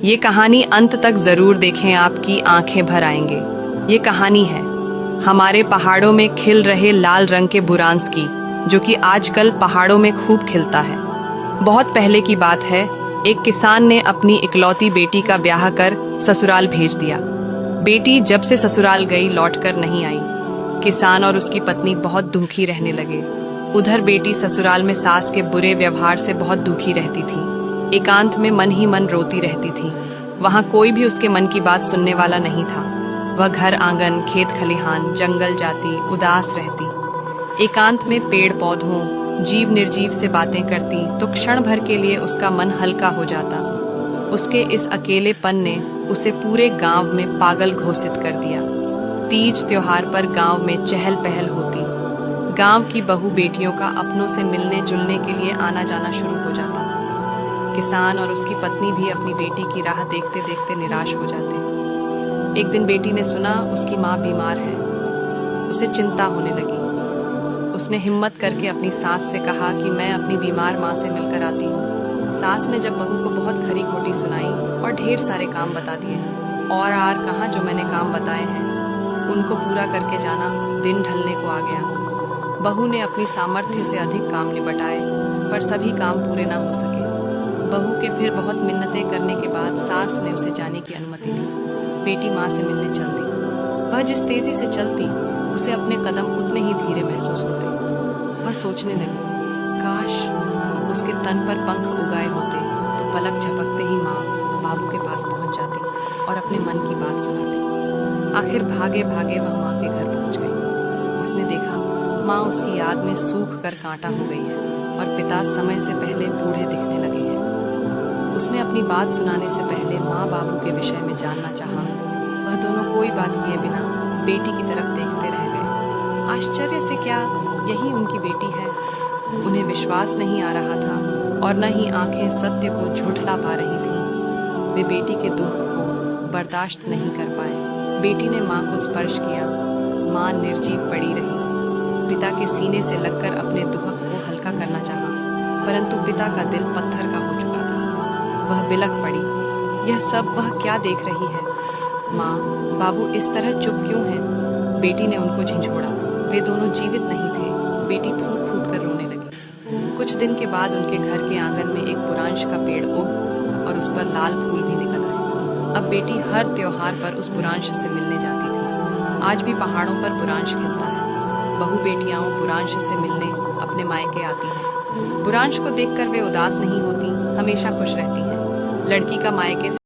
ये कहानी अंत तक जरूर देखें, आपकी आंखें भर आएंगे। ये कहानी है हमारे पहाड़ों में खिल रहे लाल रंग के बुरांस की, जो कि आजकल पहाड़ों में खूब खिलता है। बहुत पहले की बात है, एक किसान ने अपनी इकलौती बेटी का ब्याह कर ससुराल भेज दिया। बेटी जब से ससुराल गई लौटकर नहीं आई। किसान और उसकी पत्नी बहुत दुखी रहने लगे। उधर बेटी ससुराल में सास के बुरे व्यवहार से बहुत दुखी रहती थी। एकांत में मन ही मन रोती रहती थी। वहां कोई भी उसके मन की बात सुनने वाला नहीं था। वह घर आंगन, खेत खलिहान, जंगल जाती, उदास रहती। एकांत में पेड़ पौधों, जीव निर्जीव से बातें करती तो क्षण भर के लिए उसका मन हल्का हो जाता। उसके इस अकेलेपन ने उसे पूरे गांव में पागल घोषित कर दिया। तीज त्योहार पर गांव में चहल पहल होती। गांव की बहू बेटियों का अपनों से मिलने जुलने के लिए आना जाना शुरू हो जाता। किसान और उसकी पत्नी भी अपनी बेटी की राह देखते देखते निराश हो जाते। एक दिन बेटी ने सुना उसकी माँ बीमार है। उसे चिंता होने लगी। उसने हिम्मत करके अपनी सास से कहा कि मैं अपनी बीमार माँ से मिलकर आती हूँ। सास ने जब बहू को बहुत खरी खोटी सुनाई और ढेर सारे काम बता दिए। और आर कहाँ जो मैंने काम बताए हैं उनको पूरा करके जाना। दिन ढलने को आ गया। बहू ने अपनी सामर्थ्य से अधिक काम निपटाए, पर सभी काम पूरे ना हो सके। बहू के फिर बहुत मिन्नतें करने के बाद सास ने उसे जाने की अनुमति दी। बेटी माँ से मिलने चल दी। वह जिस तेजी से चलती, उसे अपने कदम उतने ही धीरे महसूस होते। वह सोचने लगी, काश उसके तन पर पंख उगाए होते तो पलक झपकते ही माँ बाबू के पास पहुंच जाती और अपने मन की बात सुनाती। आखिर भागे भागे वह माँ के घर पहुंच गई। उसने देखा माँ उसकी याद में सूख कर कांटा हो गई है और पिता समय से पहले बूढ़े दिखने लगे हैं। उसने अपनी बात सुनाने से पहले माँ बाबू के विषय में जानना चाहा। वह दोनों कोई बात किए बिना बेटी की तरफ देखते रह गए। आश्चर्य से क्या यही उनकी बेटी है? उन्हें विश्वास नहीं आ रहा था और न ही आंखें सत्य को झुठला पा रही थी। वे बेटी के दुख को बर्दाश्त नहीं कर पाए। बेटी ने माँ को स्पर्श किया। माँ निर्जीव पड़ी रही। पिता के सीने से लगकर अपने दुहक को हल्का करना चाहा, परंतु पिता का दिल पत्थर का हो चुका था। वह बिलख पड़ी। यह सब वह क्या देख रही है? माँ, बाबू इस तरह चुप क्यों हैं? बेटी ने उनको झिझोड़ा। वे दोनों जीवित नहीं थे। बेटी फूट फूट कर रोने लगी। कुछ दिन के बाद उनके घर के आंगन में एक बुरांश का पेड़ उग और उस पर लाल फूल भी निकल आए। अब बेटी हर त्योहार पर उस बुरांश से मिलने जाती थी। आज भी पहाड़ों पर बुरांश खिलता है। बहू बेटियां बुरांश से मिलने अपने मायके आती हैं। बुरांश को देखकर वे उदास नहीं होती, हमेशा खुश रहती हैं। लड़की का मायके